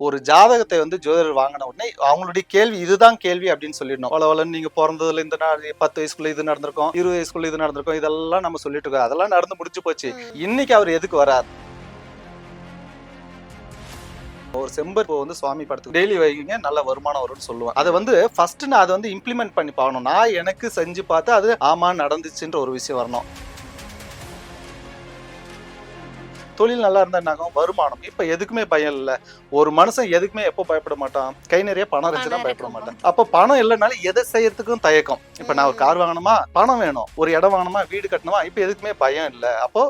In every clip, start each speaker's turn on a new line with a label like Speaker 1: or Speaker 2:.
Speaker 1: ஒரு ஜாதகத்தை வந்து ஜோதிடர் வாங்கின உடனே அவங்களுடைய கேள்வி இதுதான் கேள்வி அப்படின்னு சொல்லிடணும். வளவலன்னு நீங்க பிறந்ததுல இந்த 10 வயசுக்குள்ள இது நடந்திருக்கும், 20 வயசுக்குள்ள இது நடந்திருக்கும், இதெல்லாம் நம்ம சொல்லிட்டு இருக்கோம். அதெல்லாம் நடந்து முடிஞ்சு போச்சு. இன்னைக்கு அவர் எதுக்கு வரார்? ஒரு செம்பருப்பு வந்து சுவாமி படத்துக்கு டெய்லி வைங்க, நல்ல வருமானம் வரும்னு சொல்லுவேன். அதை வந்து ஃபர்ஸ்ட் நான் அதை வந்து இம்ப்ளிமெண்ட் பண்ணி பார்க்கணும். நான் எனக்கு செஞ்சு பார்த்து அது ஆமா நடந்துச்சுன்ற ஒரு விஷயம் வரணும். தொழில் நல்லா இருந்தா என்னாகும்? வருமானம். இப்ப எதுக்குமே பயம் இல்ல. ஒரு மனுஷன் எதுக்குமே எப்போ பயப்பட மாட்டான்? கை நிறைய பணம் இருந்துச்சுன்னா பயப்பட மாட்டான். அப்ப பணம் இல்லைனாலும் எதை செய்யறதுக்கும் தயக்கம். இப்ப நான் ஒரு கார் வாங்கணுமா? பணம் வேணும். ஒரு இடம் வாங்கணுமா? வீடு கட்டணுமா? இப்ப எதுக்குமே பயம் இல்ல. அப்போ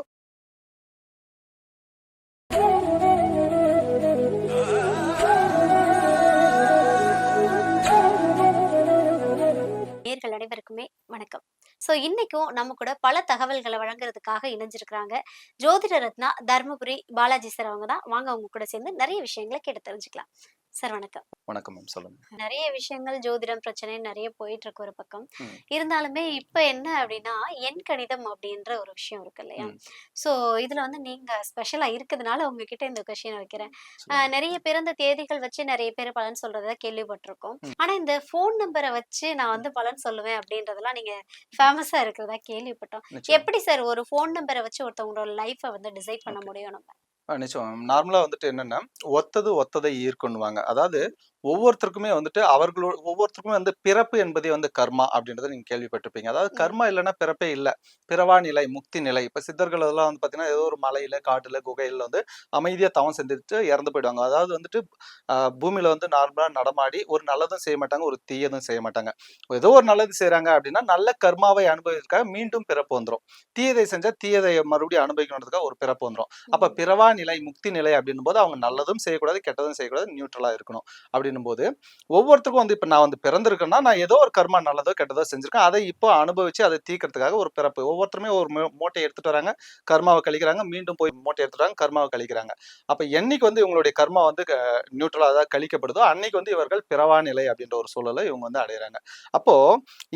Speaker 2: நேயர்கள் அனைவருக்குமே வணக்கம். இன்னைக்கும் நம்ம கூட பல தகவல்களை வழங்குறதுக்காக இணைஞ்சிருக்கிறாங்க ஜோதிட ரத்னா தர்மபுரி பாலாஜி சார். அவங்க தான். வாங்க அவங்க கூட சேர்ந்து நிறைய விஷயங்களை கேட்டு தெரிஞ்சுக்கலாம். சார் வணக்கம்.
Speaker 1: வணக்கம் மேம், சொல்லுங்க.
Speaker 2: நிறைய விஷயங்கள் ஜோதிடம் பிரச்சனை நிறைய போயிட்டு இருக்கு ஒரு பக்கம். இருந்தாலுமே இப்ப என்ன அப்படின்னா எண் கணிதம் அப்படின்ற ஒரு விஷயம் இருக்கு இல்லையா? சோ இதுல வந்து நீங்க ஸ்பெஷலா இருக்கிறதுனால உங்ககிட்ட இந்த கொஸ்டின் வைக்கிறேன். நிறைய பிறந்த தேதிகள் வச்சு நிறைய பேர் பலன் சொல்றத கேள்விப்பட்டிருக்கோம். ஆனா இந்த போன் நம்பரை வச்சு நான் வந்து பலன் சொல்லுவேன் அப்படின்றதெல்லாம் நீங்க ஃபேமஸா இருக்கிறதா கேள்விப்பட்டோம். எப்படி சார் ஒரு போன் நம்பரை வச்சு ஒருத்தவங்களோட லைஃபை வந்து டிசைட் பண்ண முடியும் நம்ம?
Speaker 1: நிச்சயம். நார்மலா வந்துட்டு என்னன்னா, ஒத்ததை ஈர்க்குன்னுவாங்க. அதாவது ஒவ்வொருத்தருக்குமே வந்துட்டு ஒவ்வொருத்தருக்குமே வந்து பிறப்பு என்பதே வந்து கர்மா அப்படின்றத நீங்க கேள்விப்பட்டிருப்பீங்க. அதாவது கர்மா இல்லைன்னா பிறப்பே இல்ல. பிறவா நிலை, முக்தி நிலை. இப்ப சித்தர்கள் எல்லாம் வந்து பாத்தீங்கன்னா, ஏதோ ஒரு மலையில, காட்டுல, குகையில வந்து அமைதியா தவம் செஞ்சுட்டு இறந்து போயிடுவாங்க. அதாவது வந்துட்டு பூமியில வந்து நார்மலா நடமாடி ஒரு நல்லதும் செய்ய மாட்டாங்க, ஒரு தீயதும் செய்ய மாட்டாங்க. ஏதோ ஒரு நல்லது செய்யறாங்க அப்படின்னா, நல்ல கர்மாவை அனுபவிக்கிறதுக்காக மீண்டும் பிறப்பு வந்துரும். தீயதை செஞ்சா தீயதை மறுபடியும் அனுபவிக்கணுன்றதுக்காக ஒரு பிறப்பு வந்துரும். அப்ப பிறவா நிலை, முக்தி நிலை அப்படின்னும் போது அவங்க நல்லதும் செய்யக்கூடாது, கெட்டதும் செய்யக்கூடாது, நியூட்ரலா இருக்கணும். அப்படின்னும் போது ஒவ்வொருத்தருக்கும் வந்து இப்ப நான் வந்து பிறந்திருக்கேன்னா நான் ஏதோ ஒரு கர்மா நல்லதோ கெட்டதோ செஞ்சிருக்கேன். அதை இப்போ அனுபவிச்சு அதை தீர்க்கறதுக்காக ஒரு பிறப்பு. ஒவ்வொருத்தருமே ஒரு மூட்டையை எடுத்துட்டு வராங்க, கர்மாவை கழிக்கிறாங்க, மீண்டும் போய் மூட்டை எடுத்துட்டு வராங்க, கர்மாவை கழிக்கிறாங்க. அப்ப என்னைக்கு வந்து இவங்களுடைய கர்மா வந்து நியூட்ரலா அதாவது கழிக்கப்படுதோ அன்னைக்கு வந்து இவர்கள் பிறவா நிலை அப்படின்ற ஒரு சூழலை இவங்க வந்து அடையிறாங்க. அப்போ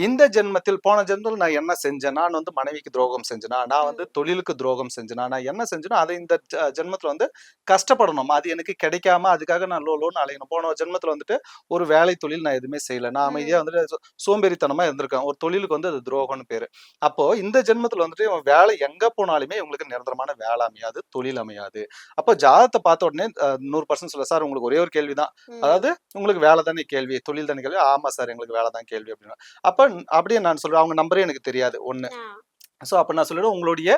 Speaker 1: இந்த ஜென்மத்தில் போன ஜென்மத்தில் நான் என்ன செஞ்சேன்? நான் வந்து மனைவிக்கு துரோகம் செஞ்சேனா? நான் வந்து தொழிலுக்கு துரோகம் செஞ்சேனா? நான் என்ன செஞ்சேனோ அதை இந்த ஜென்மத்துல வந்து கஷ்டப்படணும். அது எனக்கு கிடைக்காம அதுக்காக நான் லோன்னு அலையணும். போன ஜென்மத்துல வந்துட்டு ஒரு வேலை தொழில் நான் எதுவுமே செய்யல. நான் அமைதியா வந்துட்டு சோம்பேறித்தனமா இருந்திருக்கேன். ஒரு தொழிலுக்கு வந்து அது துரோகம்னு பேரு. அப்போ இந்த ஜென்மத்துல வந்துட்டு இவன் வேலை எங்க போனாலுமே இவங்களுக்கு நிரந்தரமான வேலை அமையாது, தொழில் அமையாது. அப்போ ஜாதகத்தை பார்த்த உடனே 100% சொல்ல சார் உங்களுக்கு ஒரே ஒரு கேள்விதான். அதாவது உங்களுக்கு வேலை தானே கேள்வி, தொழில் தானே கேள்வி. ஆமா சார் எங்களுக்கு வேலை தான் கேள்வி அப்படின்னு. அப்ப அப்படியே நான் சொல்றேன் அவங்க நம்பரே எனக்கு தெரியாது ஒண்ணு. ஸோ அப்போ நான் சொல்லிடுவேன் உங்களுடைய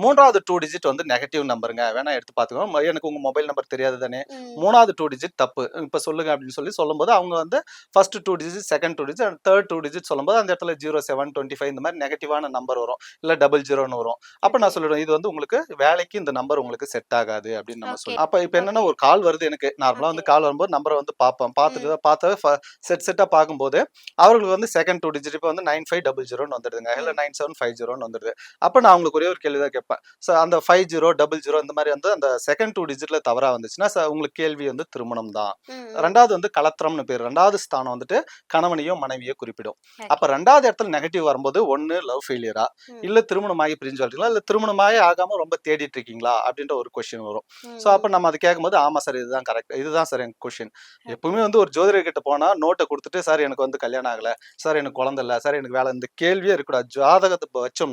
Speaker 1: 3வது 2 டிஜிட் வந்து நெகட்டிவ் நம்பருங்க, வேணா எடுத்து பார்த்துக்கோங்க. எனக்கு உங்க மொபைல் நம்பர் தெரியாது தானே, 3வது 2 டிஜிட் தப்பு, இப்போ சொல்லுங்க அப்படின்னு சொல்லும்போது அவங்க வந்து first 2 digit, second 2 digit, third 2 digit சொல்லும்போது அந்த இடத்துல 0725 இந்த மாதிரி நெகட்டிவான நம்பர் வரும், இல்லை 00ன்னு வரும். அப்போ நான் சொல்லிடுவேன் இது வந்து உங்களுக்கு வேலைக்கு இந்த நம்பர் உங்களுக்கு செட் ஆகாது அப்படின்னு நம்ம சொல்லுவோம். அப்போ இப்போ என்னன்னா ஒரு கால் வருது எனக்கு, நார்மலாக வந்து கால் வரும்போது நம்பரை வந்து பார்த்து செட்டாக பார்க்கும்போது அவர்களுக்கு வந்து செகண்ட் 2 டிஜிட் இப்போ வந்து 9500ன்னு வந்துடுதுங்க, இல்லை 9750ன்னு வந்துடுது. அப்ப நான் உங்களுக்கு ஒரே ஒரு கேள்விதான் கேட்பேன். அந்த 50 00 இந்த மாதிரி வந்து அந்த செகண்ட் 2 டிஜிட்ல தவறா வந்துச்சுன்னா உங்களுக்கு கேள்வி வந்து திருமணம் தான். 2வது வந்து கலத்திரம்னு பேர். 2வது ஸ்தானம் வந்துட்டு கணவனையோ மனைவியோ குறிப்பிடும். அப்ப 2வது இடத்துல நெகட்டிவ் வரும்போது ஒன்னு லவ் ஃபெயிலியரா, இல்ல திருமணமாகி பிரிஞ்சு வாழ்றீங்களா, இல்ல திருமணமாகி ஆகாம ரொம்ப தேடிட்டு இருக்கீங்களா அப்படின்ற ஒரு கொஸ்டின் வரும். சோ அப்ப நம்ம அதை கேட்கும்போது ஆமா சார் இதுதான் கரெக்ட், இதுதான் சார் என் கொஸ்டின். எப்பவுமே வந்து ஒரு ஜோதிடர் கிட்ட போனா நோட்டை கொடுத்துட்டு சார் எனக்கு வந்து கல்யாணம் ஆகல, சார் எனக்கு குழந்தை இல்ல, சார் எனக்கு வேலை, இந்த கேள்வியே இருக்கக்கூடாது. ஜாதகத்தை வச்சோம்னா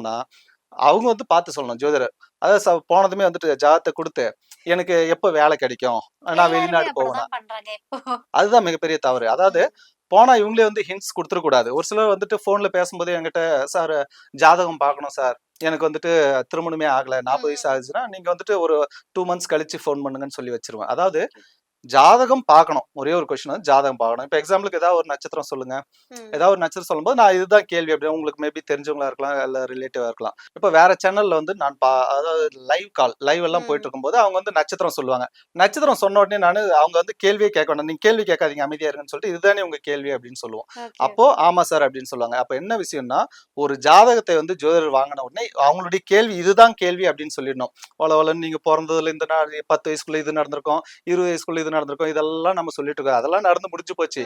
Speaker 1: அவங்க வந்து பார்த்து சொல்லணும் ஜோதிடர். அதாவது போனதுமே வந்துட்டு ஜாதகத்தை கொடுத்து எனக்கு எப்ப வேலை கிடைக்கும், நான் வெளிநாடு போவேனா, அதுதான் மிகப்பெரிய தவறு. அதாவது போனா இவங்களே வந்து ஹிண்ட்ஸ் கொடுத்துடக்கூடாது. ஒரு சிலர் வந்துட்டு போன்ல பேசும்போது என்கிட்ட சார் ஜாதகம் பார்க்கணும் சார், எனக்கு வந்துட்டு திருமணமே ஆகல, 40 வயசு ஆகுதுன்னா நீங்க வந்துட்டு ஒரு 2 months கழிச்சு போன் பண்ணுங்கன்னு சொல்லி வச்சிருவேன். அதாவது ஜாதகம் பார்க்கணும். ஒரே ஒரு கொஸ்டின் வந்து ஜாதகம் பார்க்கணும். இப்ப எக்ஸாம்பிளுக்கு ஏதாவது ஒரு நட்சத்திரம் சொல்லுங்க, ஏதாவது ஒரு நட்சத்திரம் சொல்லும்போது நான் இதுதான் கேள்வி அப்படின்னு உங்களுக்கு மேபி தெரிஞ்சவங்களா இருக்கலாம், இல்ல ரிலேட்டிவா இருக்கலாம். இப்ப வேற சேனல்ல வந்து நான் அதாவது லைவ் எல்லாம் போயிட்டு இருக்கும்போது அவங்க வந்து நட்சத்திரம் சொல்லுவாங்க. நட்சத்திரம் சொன்ன உடனே அவங்க வந்து கேள்வியே கேட்க வேண்டாம், நீங்க கேள்வி கேட்காதீங்க அமைதியா இருங்கன்னு சொல்லிட்டு இதுதானே உங்க கேள்வி அப்படின்னு சொல்லுவோம். அப்போ ஆமா சார் அப்படின்னு சொல்லுவாங்க. அப்ப என்ன விஷயம்னா ஒரு ஜாதகத்தை வந்து ஜோதிடர் வாங்கின உடனே அவங்களுடைய கேள்வி இதுதான் கேள்வி அப்படின்னு சொல்லிடணும். வளவலன்னு நீங்க பிறந்ததுல இந்த 10 வயசுக்குள்ள இது நடந்திருக்கும், 20 வயசுக்குள்ள இது நடந்திருக்கும், இதெல்லாம் நம்ம சொல்லிட்டு இருக்கோம். அதெல்லாம் நடந்து முடிஞ்சு போச்சு.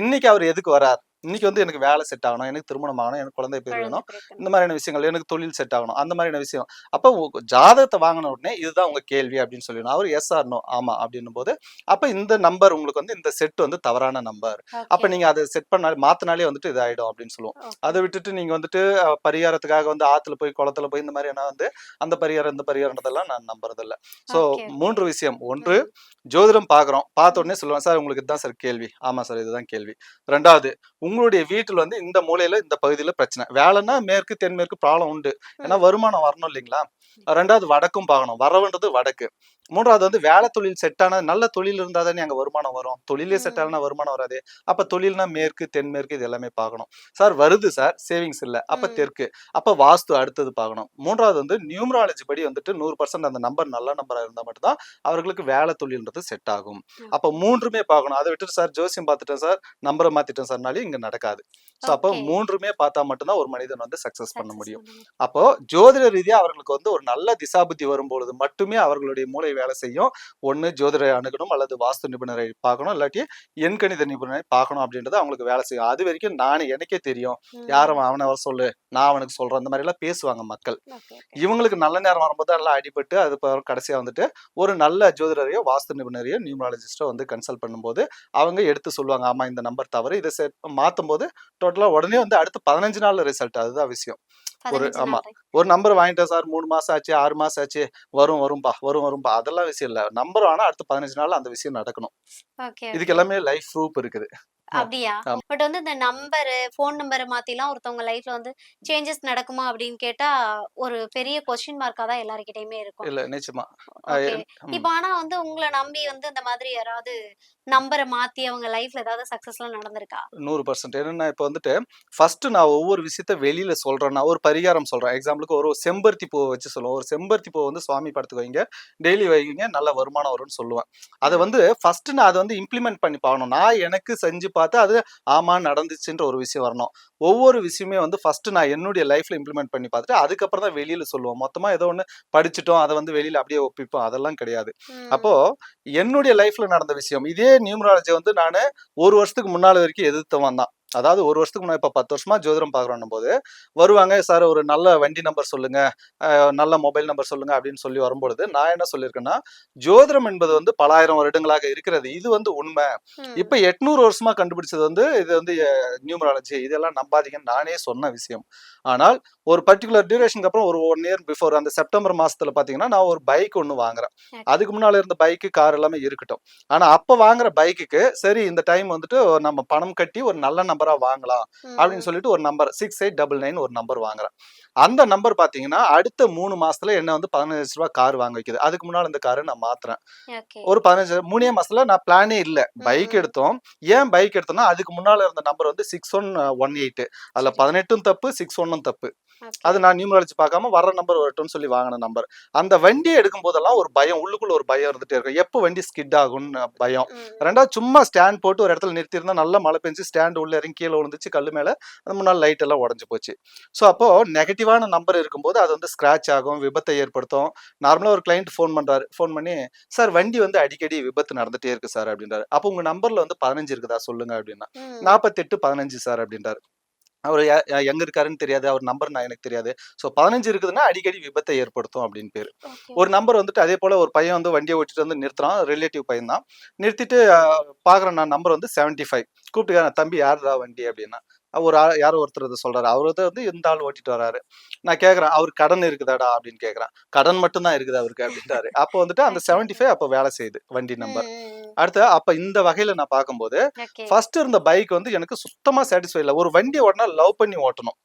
Speaker 1: இன்னைக்கு அவர் எதுக்கு வரார்? இன்னைக்கு வந்து எனக்கு வேலை செட் ஆகணும், எனக்கு திருமணம் ஆகணும், எனக்கு குழந்தை பேர்
Speaker 2: குழந்தை
Speaker 1: வேணும், இந்த
Speaker 2: பிறக்கணும்.
Speaker 1: மாதிரியான விஷயங்கள், எனக்கு தொழில் செட் ஆகணும், அந்த மாதிரியான விஷயம். அப்போ ஜாதகத்தை வாங்கின உடனே இதுதான் உங்க கேள்வி அப்படின்னு சொல்லிடணும். அவர் எஸ் ஆர் நோ ஆமா அப்படின்னும் போது, அப்ப இந்த நம்பர் உங்களுக்கு வந்து இந்த செட் வந்து தவறான நம்பர். அப்ப
Speaker 2: ஓகே,
Speaker 1: நீங்க அதை செட் பண்ணாலே மாத்தினாலே வந்துட்டு இதாயிடும் அப்படின்னு சொல்லுவோம்.
Speaker 2: ஓகே.
Speaker 1: அதை விட்டுட்டு நீங்க வந்துட்டு பரிகாரத்துக்காக வந்து ஆத்துல போய் குளத்துல போய் இந்த மாதிரி வந்து அந்த பரிகாரம் இந்த பரிகாரன்றதெல்லாம் நான் நம்புறதில்ல. So
Speaker 2: okay, okay.
Speaker 1: 3 விஷயம். ஒன்று,
Speaker 2: ம்,
Speaker 1: ஜோதிடம் பார்க்குறோம். பார்த்த
Speaker 2: ம்,
Speaker 1: உடனே சொல்லுவேன், "சார் உங்களுக்கு இதுதான் சார் கேள்வி." "ஆமா சார், இதுதான் கேள்வி." 2வது, உங்களுடைய வீட்டில வந்து இந்த மூலையில, இந்த பகுதியில பிரச்சனை. வேலைன்னா மேற்கு, தென்மேற்கு ப்ராப்ளம் உண்டு. ஏன்னா
Speaker 2: ம்.
Speaker 1: வருமானம் வரணும் இல்லைங்களா? 2வது வடக்கும் பார்க்கணும். வரவுன்றது வடக்கு. 3வது வந்து வேலை தொழில் செட் ஆன நல்ல தொழில் இருந்தா தானே அங்க வருமானம் வரும். தொழிலே செட்
Speaker 2: ம்.
Speaker 1: ஆகலனா வருமானம் வராதே. அப்ப தொழில்னா மேற்கு, தென்மேற்கு இது எல்லாமே பார்க்கணும். சார் வருது சார், சேவிங்ஸ் இல்ல. அப்ப
Speaker 2: ம்.
Speaker 1: தெற்கு. அப்ப வாஸ்து அடுத்தது பார்க்கணும். 3வது வந்து நியூமராலஜி படி வந்துட்டு 100% அந்த நம்பர் நல்ல நம்பரா இருந்தா மட்டும் தான் அவர்களுக்கு வேலை தொழில்ன்றது செட் ஆகும். அப்ப
Speaker 2: ஓகே.
Speaker 1: 3மே பார்க்கணும். அத விட்டுட்டு சார் ஜோசியம் பார்த்துட்டேன் சார், நம்பர மாத்திட்டேன் சார்னாலே இங்க நடக்காது. ஸோ அப்போ
Speaker 2: ஓகே.
Speaker 1: 3மே பார்த்தா மட்டும் தான் ஒரு மனிதன் வந்து சக்சஸ் பண்ண
Speaker 2: சக்சஸ்
Speaker 1: முடியும்.
Speaker 2: பண்ண முடியும்.
Speaker 1: அப்போ ஜோதிட ரீதியா அவர்களுக்கு வந்து ஒரு நல்ல திசாபுத்தி வரும்பொழுது மட்டுமே அவர்களுடைய மூளை வேலை செய்யும். ஒண்ணு ஜோதிடரை அணுகணும், அல்லது வாஸ்து நிபுணரை பார்க்கணும், இல்லாட்டி எண்கணித நிபுணரை பார்க்கணும் அப்படின்றது அவங்களுக்கு வேலை செய்யும். அது வரைக்கும் எனக்கே தெரியும்.
Speaker 2: ம்.
Speaker 1: அவன வர சொல்லு, நான் அவனுக்கு சொல்றேன். அந்த மாரிலாம் பேசுவாங்க மக்கள்.
Speaker 2: Okay, okay.
Speaker 1: இவங்களுக்கு நல்ல நேரம் வரும்போது எல்லாம் அடிபட்டு, அது கடைசியா வந்துட்டு ஒரு நல்ல ஜோதிடரையோ, வாஸ்து நிபுணரையோ, நியூமராலஜிஸ்ட்டோ வந்து கன்சல்ட் பண்ணும்போது, அவங்க எடுத்து சொல்லுவாங்க. ஆமா இந்த நம்பர் தவறு. இத மாத்தும்போது டோட்டலா உடனே வந்து அடுத்து 15 நாள்ல ரிசல்ட். அதுதான் விஷயம். ஒரு
Speaker 2: 15
Speaker 1: ஆமா.
Speaker 2: நாள் வரை.
Speaker 1: ஒரு நம்பர் வாங்கிட்டேன் சார் 3 மாசம் ஆச்சு, 6 மாசம் ஆச்சு. வரும்பா. அதெல்லாம் விஷயம் இல்ல. நம்பர் ஆனா அடுத்த 15 நாள்ல அந்த விஷயம் நடக்கணும்.
Speaker 2: ஓகே,
Speaker 1: இதுக்கு
Speaker 2: ஓகே.
Speaker 1: எல்லாமே லைஃப் ப்ரூஃப் இருக்குது. அ
Speaker 2: அப்படியா?
Speaker 1: ஆமா.
Speaker 2: பட் வந்து இந்த நம்பரு, ஃபோன் நம்பர மாத்திலாம் ஒருத்தவங்க லைஃப்ல வந்து சேஞ்சஸ் நடக்குமா அப்படின்னு கேட்டா, ஒரு பெரிய கொஸ்டின் மார்க்கா தான் எல்லார்கிட்டயுமே இருக்கும்.
Speaker 1: இல்ல நிச்சயமா.
Speaker 2: ஓகே.
Speaker 1: ம்.
Speaker 2: இப்ப ஆனா வந்து உங்கள நம்பி வந்து இந்த மாதிரி யாராவது நம்பர மாத்தி அவங்க லைஃப்ல ஏதாவது சக்சஸ்லாம் நடந்திருக்கா?
Speaker 1: 100% என்னன்னா, இப்ப வந்துட்டு ஃபர்ஸ்ட் நான் ஒவ்வொரு விஷயத்த வெளியில சொல்றேன்னா, ஒரு பரிகாரம் சொல்றேன். எக்ஸாம்பிளுக்கு ஒரு செம்பருத்தி பூவ வச்சு சொல்லுவோம். ஒரு செம்பருத்தி பூவ வந்து சுவாமி படத்துக்கு வைங்க. டெய்லி வைங்க. நல்ல வருமானம் வரும்னு சொல்லுவேன். அத
Speaker 2: ம்.
Speaker 1: வந்து ஃபர்ஸ்ட் நான் அத வந்து இம்ப்ளிமெண்ட் பண்ணி பார்க்கணும். நான் எனக்கு செஞ்சு பார்த்து அது ஆமா நடந்துச்சுன்ற ஒரு விஷயம் வரணும். ஒவ்வொரு விஷயமே வந்து ஃபர்ஸ்ட் நான் என்னுடைய லைஃப்ல இம்ப்ளிமெண்ட் பண்ணி பார்த்துட்டு, அதுக்கப்புறம் தான் வெளியில சொல்லுவோம். மொத்தமா ஏதோ ஒண்ணு படிச்சுட்டோம். அத வந்து வெளியில அப்படியே ஒப்பிப்போம். அதெல்லாம் கிடையாது. அப்போ
Speaker 2: ம்.
Speaker 1: என்னுடைய லைஃப்ல நடந்த விஷயம். இதே நியூமராலஜி வந்து நானு 1 வருஷத்துக்கு முன்னால வரைக்கும் எதிர்த்தவன் தான். அதாவது 1 வருஷத்துக்கு முன்னாடி இப்ப 10 வருஷமா ஜோதிடம் பார்க்குறோன்னும் போது, வருவாங்க, "சார் ஒரு நல்ல வண்டி நம்பர் சொல்லுங்க. நல்ல மொபைல் நம்பர் சொல்லுங்க" அப்படின்னு சொல்லி வரும்பொழுது, நான் என்ன சொல்லியிருக்கேன்னா, ஜோதிடம் என்பது வந்து பலாயிரம் வருடங்களாக இருக்கிறது. இது வந்து உண்மை.
Speaker 2: ம்.
Speaker 1: இப்ப 800 வருஷமா கண்டுபிடிச்சது வந்து இது வந்து நியூமராலஜி. இதெல்லாம் நம்பாதீங்கன்னு நானே சொன்ன விஷயம். ஆனால் ஒரு பர்ட்டிகுலர் டியூரேஷனுக்கு அப்புறம் ஒரு 1 இயர் பிஃபோர் அந்த செப்டம்பர் மாசத்துல பார்த்தீங்கன்னா, நான் ஒரு பைக் ஒண்ணு வாங்குறேன்.
Speaker 2: ஓகே.
Speaker 1: அதுக்கு முன்னால இருந்த பைக்கு, கார் எல்லாமே இருக்கட்டும். ஆனா அப்ப வாங்குற பைக்குக்கு, சரி இந்த டைம் வந்துட்டு நம்ம பணம் கட்டி ஒரு நல்ல நம்பரா வாங்கலாம் அப்படின்னு
Speaker 2: ம்.
Speaker 1: சொல்லிட்டு ஒரு நம்பர் 6899 ஒரு நம்பர் வாங்குறேன். அந்த நம்பர் பார்த்தீங்கன்னா, அடுத்த 3 மாசத்துல என்ன வந்து ரூ. 15,00,000 கார் வாங்க வைக்குது. அதுக்கு முன்னால இந்த கார நான் மாத்துறேன்.
Speaker 2: ஓகே.
Speaker 1: ஒரு 15 3 மாசத்துல நான் பிளானே இல்ல.
Speaker 2: ம்,
Speaker 1: பைக்
Speaker 2: ம்.
Speaker 1: எடுத்தோம். ஏன் பைக் எடுத்தோம்னா, அதுக்கு முன்னால இருந்த நம்பர் வந்து 6118. அதுல
Speaker 2: சரி.
Speaker 1: 18ம் தப்பு, 61ம் தப்பு.
Speaker 2: ஓகே.
Speaker 1: அது நான் நியூமராலஜி பார்க்காம வர்ற நம்பர் வரட்டும்னு சொல்லி வாங்குன நம்பர். அந்த வண்டிய எடுக்கும்போதெல்லாம் ஒரு பயம். உள்ளுக்குள்ள ஒரு பயம் இருந்துட்டே இருக்கும். எப்போ வண்டி ஸ்கிட் ஆகும்னு பயம்.
Speaker 2: ம்.
Speaker 1: 2வது சும்மா ஸ்டாண்ட் போட்டு ஒரு இடத்துல நிறுத்தியிருந்தா நல்லா மழை பெஞ்சு ஸ்டாண்ட் உள்ள இறங்கி கீழ விழுந்துச்சு கல்லு மேல. அது முன்னால லைட் எல்லாம் உடைஞ்சு போச்சு. ஸோ அப்போ நெகட்டிவான நம்பர் இருக்கும்போது அது வந்து ஸ்க்ராட்ச் ஆகும், விபத்தை ஏற்படுத்தும். நார்மலா ஒரு கிளையண்ட் ஃபோன் பண்றாரு. ஃபோன் பண்ணி, "சார் வண்டி வந்து அடிக்கடி விபத்து நடந்துட்டே இருக்கு சார்" அப்படின்றாரு. "அப்போ உங்க நம்பர்ல வந்து 15 இருக்குதா சொல்லுங்க" அப்படின்னா.
Speaker 2: ம்.
Speaker 1: 48 15 சார் அப்படின்றாரு. அவரு எங்க இருக்காருன்னு தெரியாது. அவர் நம்பர் எனக்கு தெரியாது. ஸோ 15 இருக்குதுன்னா அடிக்கடி விபத்தை ஏற்படுத்தும் அப்படின்னு பேரு.
Speaker 2: ஓகே.
Speaker 1: ஒரு நம்பர் வந்துட்டு அதே போல ஒரு பையன் வந்து வண்டிய ஓட்டிட்டு வந்து நிறுத்துறான். ரிலேட்டிவ் பையன் தான். நிறுத்திட்டு பார்க்குறேன் நான் நம்பர் வந்து 75. கூப்பிட்டு கேட்கிறேன், "தம்பி யாருடா வண்டி?" அப்படின்னா. ஒரு யாரோ ஒருத்தர் இத சொல்றாரு. அவரு வந்து இந்த ஆள் ஓட்டிட்டு வராரு. நான் கேட்கிறேன், "அவருக்கு கடன் இருக்குதாடா?" அப்படின்னு கேட்கிறேன். "கடன் மட்டும் தான் இருக்குது அவருக்கு" அப்படின்ட்டாரு. அப்போ வந்துட்டு அந்த
Speaker 2: ஓகே, ஓகே.
Speaker 1: 75 அப்போ வேலை செய்யுது வண்டி
Speaker 2: ம்,
Speaker 1: நம்பர்.
Speaker 2: ம், ம்.
Speaker 1: அடுத்து அப்ப இந்த வகையில நான் பார்க்கும்போது,
Speaker 2: ஓகே.
Speaker 1: ஃபர்ஸ்ட் இருந்த பைக் வந்து எனக்கு சுத்தமா சாட்டிஸ்ஃபை இல்ல. ஒரு வண்டிய ஓட்டுனா லவ் பண்ணி ஓட்டணும்.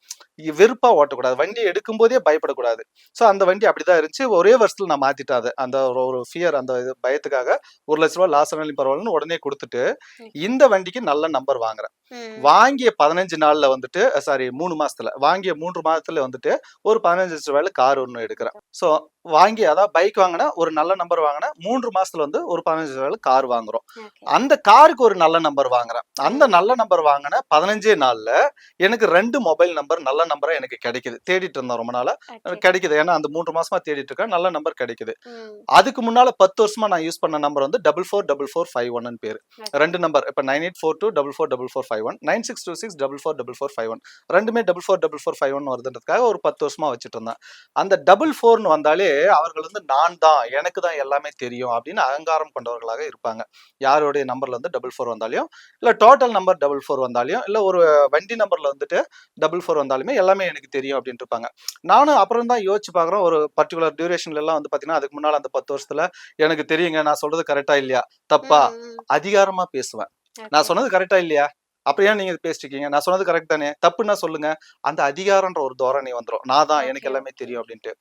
Speaker 1: வெறுப்பா ஓட்டக்கூடாது. வண்டிய எடுக்கும்போதே பயப்படக்கூடாது. ஸோ அந்த வண்டி அப்படிதான் இருந்துச்சு. ஒரே வருஷத்துல நான் மாத்திட்டேன் அத. அந்த ஒரு ஃபியர் அந்த இது பயத்துக்காக ரூ. 1,00,000 லாஸ் ஆனாலும் பரவாயில்லன்னு உடனே குடுத்துட்டு,
Speaker 2: ஓகே.
Speaker 1: இந்த வண்டிக்கு நல்ல நம்பர் வாங்குறேன்.
Speaker 2: ம்.
Speaker 1: வாங்கிய 15 நாள்ல வந்துட்டு சாரி 3 மாசத்துல. வாங்கிய 3 மாதத்துல வந்துட்டு ஒரு 15,00,000 கார் ஒண்ணு எடுக்கிறேன். ஸோ வாங்கி அதாவது பைக் வாங்கினா ஒரு நல்ல நம்பர் வாங்கினா 3 மாசத்துல வந்து ஒரு 15,000 கார் வாங்குறோம்.
Speaker 2: ஓகே.
Speaker 1: அந்த காருக்கு ஒரு நல்ல நம்பர் வாங்குறேன். அந்த
Speaker 2: ம்.
Speaker 1: நல்ல நம்பர் வாங்கின 15 நாள்ல எனக்கு 2 மொபைல் நம்பர் நல்ல நம்பரா எனக்கு கிடைக்குது. தேடிட்டு இருந்தேன் ரொம்ப நாளா.
Speaker 2: ஓகே.
Speaker 1: கிடைக்குது. ஏன்னா அந்த 3 மாசமா தேடிட்டு இருக்கேன். நல்ல நம்பர் கிடைக்குது.
Speaker 2: ம்.
Speaker 1: அதுக்கு முன்னால 10 வருஷமா நான் யூஸ் பண்ண நம்பர் வந்து 444451 பேரு.
Speaker 2: ஓகே.
Speaker 1: 2 நம்பர். இப்ப 9842444451, 9626444451. ரெண்டுமே 444451 வருதுன்றதுக்காக ஒரு 10 வருஷமா வச்சுட்டு இருந்தேன். அந்த 44ன்னு வந்தாலே அவர்கள் வந்து நான் தான், எனக்கு தான் எல்லாமே தெரியும் அப்படின்னு அகங்காரம் கொண்டவர்களாக இருப்பாங்க. யாருடைய நம்பர்ல வந்து 44 வந்தாலும், இல்ல டோட்டல் நம்பர் 44 வந்தாலும், இல்ல ஒரு வண்டி நம்பர்ல வந்துட்டு 44 வந்தாலுமே எல்லாமே எனக்கு தெரியும் அப்படின்னு இருப்பாங்க. நானும் அப்புறம் தான் யோசிச்சு பார்க்குறேன். ஒரு பர்ட்டிகுலர் டியூரேஷன்ல எல்லாம் வந்து பார்த்தீங்கன்னா, அதுக்கு முன்னால அந்த 10 வருஷத்துல எனக்கு தெரியுங்க. நான் சொல்றது கரெக்ட்டா இல்லையா? தப்பா?
Speaker 2: ம். ம்.
Speaker 1: அதிகாரமா பேசுவேன். நான்
Speaker 2: ஓகே.
Speaker 1: சொன்னது கரெக்ட்டா இல்லையா? அப்புறம் ஏன் நீங்க பேசிட்டு இருக்கீங்க? நான் சொன்னது கரெக்ட் தானே? தப்புன்னா சொல்லுங்க. அந்த அதிகாரம்ன்ற ஒரு தோரணை வந்துரும். நான் தான் எனக்கு
Speaker 2: ஓகே.
Speaker 1: எல்லாமே
Speaker 2: ஓகே.
Speaker 1: தெரியும் அப்டின்ட்டு.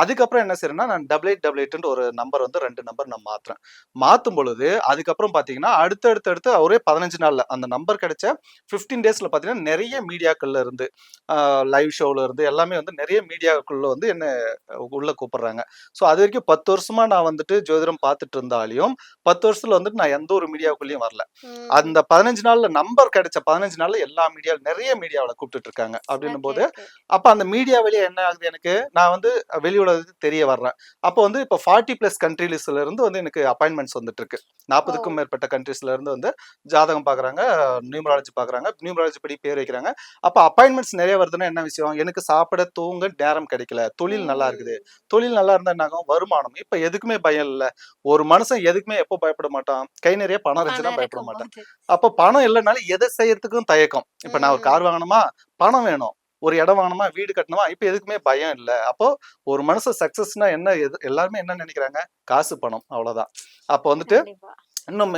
Speaker 1: அதுக்கப்புறம் என்ன செய்றேன்னா, நான் 8888ன்ட்டு ஒரு நம்பர் வந்து 2 நம்பர் நான் மாத்துறேன். மாத்தும் பொழுது, அதுக்கப்புறம் பார்த்தீங்கன்னா, அடுத்து ஒரே 15 நாள்ல அந்த நம்பர் கிடைச்ச 15 டேஸ்ல பார்த்தீங்கன்னா, நெறைய மீடியாக்கள்ல இருந்து, லைவ் ஷோல இருந்து எல்லாமே வந்து நெறைய மீடியாக்குள்ள வந்து என்ன உள்ள கூப்பிடுறாங்க. ஸோ அதுவரைக்கும் 10 வருஷமா நான் வந்துட்டு ஜோதிடம் பார்த்துட்டு இருந்தாலும், 10 வருஷத்துல வந்துட்டு நான் எந்த ஒரு மீடியாவுக்குள்ளயும் வரல.
Speaker 2: ம்.
Speaker 1: அந்த 15 நாள்ல நம்பர் கிடைச்ச 15 நாள்ல எல்லா மீடியா நெறைய மீடியாவுல கூப்பிட்டுட்டு இருக்காங்க.
Speaker 2: ஓகே.
Speaker 1: அப்படின்னும்போது,
Speaker 2: ஓகே.
Speaker 1: அப்ப அந்த மீடியா வழியா என்ன ஆகுது எனக்கு? நான் வந்து வெளி உலகத்துக்கு தெரிய வர்றேன். அப்போ வந்து இப்ப 40+ கண்ட்ரீஸ்ல இருந்து வந்து எனக்கு அப்பாயின்ட்மென்ட்ஸ் வந்துட்டு இருக்கு.
Speaker 2: ஓ!
Speaker 1: 40க்கும் மேற்பட்ட கண்ட்ரீஸ்ல இருந்து வந்து ஜாதகம் பார்க்குறாங்க, நியூமராலஜி பார்க்குறாங்க, நியூமராலஜி படி பேர் வைக்கிறாங்க. அப்ப அப்பாயின்ட்மென்ட்ஸ் நெறைய வருதுன்னா என்ன விஷயம்? எனக்கு சாப்பிட, தூங்க நேரம் கிடைக்கல. தொழில் நல்லா இருக்குது.
Speaker 2: ம்.
Speaker 1: தொழில் நல்லா இருந்தா என்ன ஆகும்? வருமானம். இப்ப எதுக்குமே பயம் இல்ல. ஒரு மனுஷன் எதுக்குமே எப்போ பயப்பட மாட்டான்? கை நெறைய பணம் இருந்துச்சுன்னா
Speaker 2: பணம்
Speaker 1: பயப்பட மாட்டான்.
Speaker 2: இருக்கும்போது.
Speaker 1: அப்ப பணம் இல்லனாலும் எத செய்யறதுக்கும் தயக்கம். இப்ப நான் ஒரு
Speaker 2: ம்.
Speaker 1: கார் வாங்கணுமா? பணம் வேணும். ஒரு இடம் வாங்கணுமா? வீடு கட்டணுமா? இப்ப எதுக்குமே பயம் இல்ல. அப்போ ஒரு மனுஷன் சக்சஸ்னா என்ன எல்லாருமே என்ன நெனைக்கிறாங்க? காசு, பணம் அவ்வளவுதான். அப்போ வந்துட்டு
Speaker 2: கண்டிப்பா.
Speaker 1: இன்னும்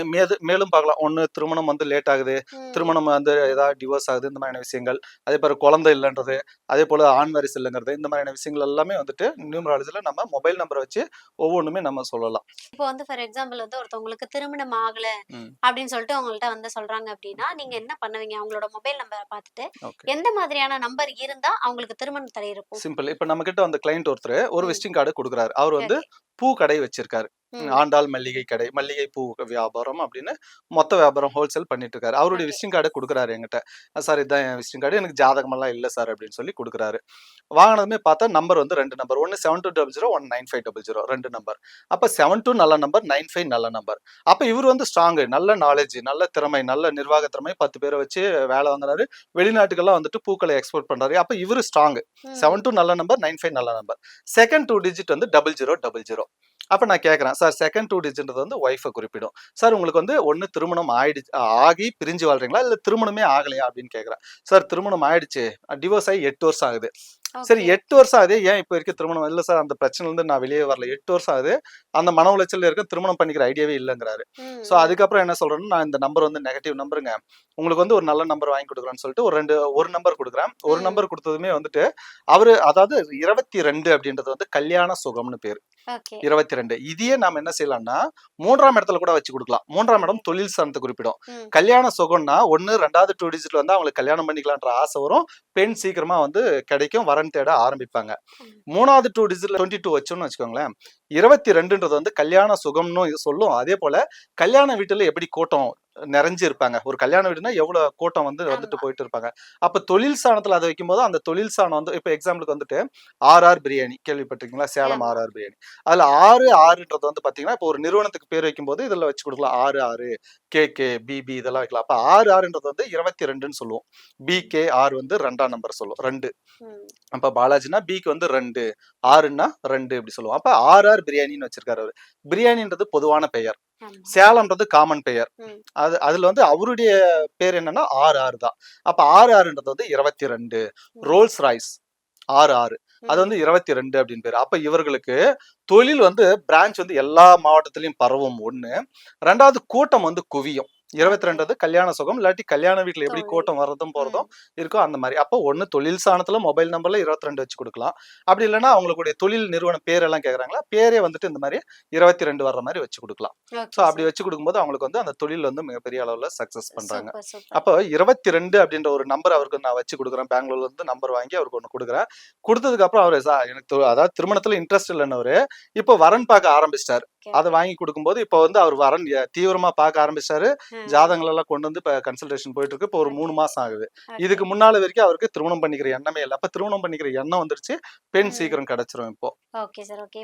Speaker 1: மேலும் பார்க்கலாம். ஒண்ணு திருமணம் வந்து லேட் ஆகுது.
Speaker 2: ம்.
Speaker 1: திருமணம் வந்து ஏதாவது டிவோர்ஸ் ஆகுது. இந்த மாதிரியான விஷயங்கள். அதேபோல குழந்தை இல்லன்றது. அதேபோல ஆண் வாரிசு இல்லங்கிறது. இந்த மாதிரியான விஷயங்கள் எல்லாமே வந்துட்டு நியூமராலஜில நம்ம மொபைல் நம்பர வச்சு ஒவ்வொன்னுமே நம்ம சொல்லலாம்.
Speaker 2: இப்போ வந்து ஃபார் எக்ஸாம்பிள் வந்து ஒருத்தவங்களுக்கு திருமணம் ஆகல
Speaker 1: ம்.
Speaker 2: அப்படின்னு சொல்லிட்டு உங்கள்ட்ட வந்து சொல்றாங்க அப்படின்னா, நீங்க என்ன பண்ணுவீங்க? அவங்களோட மொபைல் நம்பர பார்த்துட்டு,
Speaker 1: ஓகே.
Speaker 2: எந்த மாதிரியான நம்பர் இருந்தா அவங்களுக்கு திருமண தடை இருக்கும்?
Speaker 1: சிம்பிள். இப்ப நம்மகிட்ட வந்த கிளையண்ட் ஒருத்தரு ஒரு
Speaker 2: ம்.
Speaker 1: விசிட்டிங் கார்டு குடுக்குறாரு. அவரு வந்து
Speaker 2: ஓகே.
Speaker 1: பூ கடை வச்சிருக்காரு.
Speaker 2: ம்.
Speaker 1: ஆண்டாள் மல்லிகை கடை, மல்லிகை பூ வியாபாரம் அப்படின்னு மொத்த வியாபாரம் ஹோல்சேல் பண்ணிட்டு இருக்காரு. அவருடைய
Speaker 2: ஓகே.
Speaker 1: விசிட்டிங் கார்ட குடுக்குறாரு என்கிட்ட. சார் இதான் என் விசிட்டிங் கார்டு. எனக்கு ஜாதகமெல்லாம் இல்ல சார் அப்படின்னு சொல்லி குடுக்குறாரு. வாங்குனதுமே பார்த்தா நம்பர் வந்து 2 நம்பர். ஒண்ணு 7200, ஒண்ணு 9500 2 நம்பர். அப்ப 72 நல்ல நம்பர், 95 நல்ல நம்பர். அப்ப இவரு வந்து ஸ்ட்ராங், நல்ல நாலேட்ஜ், நல்ல திறமை, நல்ல நிர்வாக திறமை 10 பேர வச்சு வேலை வாங்குறாரு. வெளிநாட்டுக்கெல்லாம் வந்துட்டு பூக்கள எக்ஸ்போர்ட் பண்றாரு. அப்ப இவரு ஸ்ட்ராங்.
Speaker 2: ம்.
Speaker 1: 72 நல்ல நம்பர், 95 நல்ல நம்பர். செகண்ட் 2 டிஜிட் வந்து 0000. அப்ப நான் கேட்கிறேன், சார் செகண்ட் 2 டிஜிட்ன்றது வந்து ஒய்ஃப குறிப்பிடும். சார் உங்களுக்கு வந்து ஒண்ணு திருமணம் ஆகி பிரிஞ்சு வாழ்றீங்களா? இல்ல திருமணமே ஆகலையா? அப்படின்னு கேட்கிறேன். சார் திருமணம் ஆயிடுச்சு. டிவோர்ஸ் ஆகி 8 வருஷம் ஆகுது. சரி
Speaker 2: ஓகே.
Speaker 1: 8 வருஷம் ஆகுது. ஏன் இப்ப வரைக்கும் திருமணம் இல்ல சார் அந்த பிரச்சனைலருந்து நான் வெளியே வரல. 8 வருஷம் ஆகுது. அந்த மன உளைச்சல்ல இருக்கேன். திருமணம் பண்ணிக்கிற ஐடியாவே இல்லங்கிறாரு.
Speaker 2: ம்.
Speaker 1: ஸோ
Speaker 2: ம்.
Speaker 1: அதுக்கப்புறம் என்ன சொல்றேன்னா, நான் இந்த நம்பர் வந்து நெகட்டிவ் நம்பருங்க. உங்களுக்கு வந்து ஒரு நல்ல நம்பர் வாங்கி குடுக்குறேன்னு சொல்லிட்டு ஒரு நம்பர் குடுக்குறேன். ஒரு
Speaker 2: ம்.
Speaker 1: நம்பர் குடுத்ததுமே வந்துட்டு, அவரு அதாவது 22 அப்படின்றது வந்து கல்யாண சுகம்னு பேரு.
Speaker 2: ஓகே.
Speaker 1: 22 இதையே நாம என்ன செய்யலாம்னா, 3ஆம் இடத்துல கூட வச்சு குடுக்கலாம். 3ஆம்
Speaker 2: ஓகே.
Speaker 1: இடம் தொழில் ஸ்தானத்த குறிப்பிடும்.
Speaker 2: ம்.
Speaker 1: கல்யாண சுகம்னா, 1 2வது 2 டிஜிட்ல வந்தா அவங்களுக்கு கல்யாணம் பண்ணிக்கலான்ற ஆசை வரும். பெண் சீக்கிரமா வந்து கிடைக்கும். வரன் தேட ஆரம்பிப்பாங்க.
Speaker 2: ம்.
Speaker 1: 3வது 2 டிஜிட்ல 22 வச்சோம்னு வச்சுக்கோங்களேன். 22ன்றது வந்து கல்யாண சுகம்னு இது சொல்லும். அதேபோல கல்யாண வீட்டுல எப்படி கூட்டம் நிறைஞ்சு இருப்பாங்க. ஒரு கல்யாண வீடுனா எவ்வளோ கூட்டம் வந்து வந்துட்டு
Speaker 2: ஆமா.
Speaker 1: போயிட்டு இருப்பாங்க. அப்ப தொழில் ஸ்தானத்துல அத வைக்கும்போது, அந்த தொழில் ஸ்தானம் வந்து இப்ப எக்ஸாம்பிளுக்கு வந்துட்டு ஆர்.ஆர் பிரியாணி கேள்விப்பட்டிருக்கீங்களா? சேலம்
Speaker 2: ஆமா.
Speaker 1: ஆர்.ஆர் பிரியாணி. அதுல 6ன்றது வந்து பார்த்தீங்கன்னா, இப்போ ஒரு நிறுவனத்துக்கு பேர் வைக்கும்போது இதுல வச்சு குடுக்கலாம். 6, கேகே, பிபி இதெல்லாம் வைக்கலாம். அப்ப 6ன்றது வந்து 22ன்னு சொல்லுவோம்.
Speaker 2: ம்.
Speaker 1: பிகேஆர் வந்து 2ஆம் நம்பர் சொல்லும். 2.
Speaker 2: ம்.
Speaker 1: அப்ப பாலாஜின்னா பிக்கு வந்து 2, ஆர்ன்னா 2 இப்படி சொல்லுவோம். அப்ப ஆர்.ஆர் பிரியாணின்னு வச்சிருக்காரு அவரு. பிரியாணின்றது பொதுவான பெயர்.
Speaker 2: ஆமா.
Speaker 1: சேலம்ன்றது காமன் பெயர்.
Speaker 2: ம்.
Speaker 1: அதுல வந்து அவருடைய பேர் என்னன்னா ஆர்.ஆர் தான். அப்ப ஆர்.ஆர்ன்றது வந்து 22.
Speaker 2: ம்.
Speaker 1: Rolls Royce RR. அது
Speaker 2: ம்.
Speaker 1: வந்து 22 அப்படின்னு பேரு. அப்ப இவர்களுக்கு தொழில் வந்து பிரான்ச் வந்து எல்லா மாவட்டத்திலயும் பரவும் 1. 2வது கூட்டம் வந்து குவியும். 22 கல்யாண சுகம், இல்லாட்டி கல்யாண வீட்டுல எப்படி
Speaker 2: தொழில்.
Speaker 1: கூட்டம் வர்றதும் போறதும்
Speaker 2: ம்.
Speaker 1: இருக்கோ அந்த மாதிரி. அப்போ ஒண்ணு தொழில் சாணத்துல மொபைல் நம்பர்ல 22 வச்சு கொடுக்கலாம். அப்படி இல்லைன்னா அவங்களுடைய தொழில் நிறுவன பேரெல்லாம் கேக்குறாங்களா, பேரே வந்துட்டு இந்த மாதிரி 22 வர்ற மாதிரி வச்சு கொடுக்கலாம். ஸோ
Speaker 2: ஓகே
Speaker 1: அப்படி
Speaker 2: சார்.
Speaker 1: வச்சு கொடுக்கும்போது அவங்களுக்கு வந்து அந்த தொழில் வந்து மிகப்பெரிய அளவுல சக்சஸ் பண்றாங்க.
Speaker 2: Super, super.
Speaker 1: அப்போ 22 அப்படின்ற ஒரு நம்பர் அவருக்கு நான் வச்சு கொடுக்குறேன். பெங்களூர்ல இருந்து நம்பர் வாங்கி அவருக்கு ஒண்ணு கொடுக்குறேன். கொடுத்ததுக்கு அப்புறம் அவரு எனக்கு அதாவது திருமணத்துல இன்ட்ரெஸ்ட் இல்லைன்னு இப்போ வரன் பார்க்க ஆரம்பிச்சிட்டாரு.
Speaker 2: ஓகே,
Speaker 1: அதை
Speaker 2: ஓகே.
Speaker 1: வாங்கி கொடுக்கும்போது இப்போ வந்து அவர் வரன் தீவிரமா பார்க்க ஆரம்பிச்சாரு.
Speaker 2: ம்.
Speaker 1: ஜாதகங்கள் எல்லாம் கொண்டு வந்து இப்ப கன்சல்டேஷன் போயிட்டு இருக்கு. இப்போ ஒரு 3
Speaker 2: ஓகே,
Speaker 1: மாசம் ஆகுது.
Speaker 2: ஓகே.
Speaker 1: இதுக்கு முன்னால வரைக்கும் அவருக்கு திருமணம் பண்ணிக்கிற எண்ணமே இல்ல. அப்ப திருமணம் பண்ணிக்கிற எண்ணம் வந்துருச்சு. பெண்
Speaker 2: ம்.
Speaker 1: சீக்கிரம் கிடைச்சிரும் இப்போ.
Speaker 2: Okay sir. ஓகே.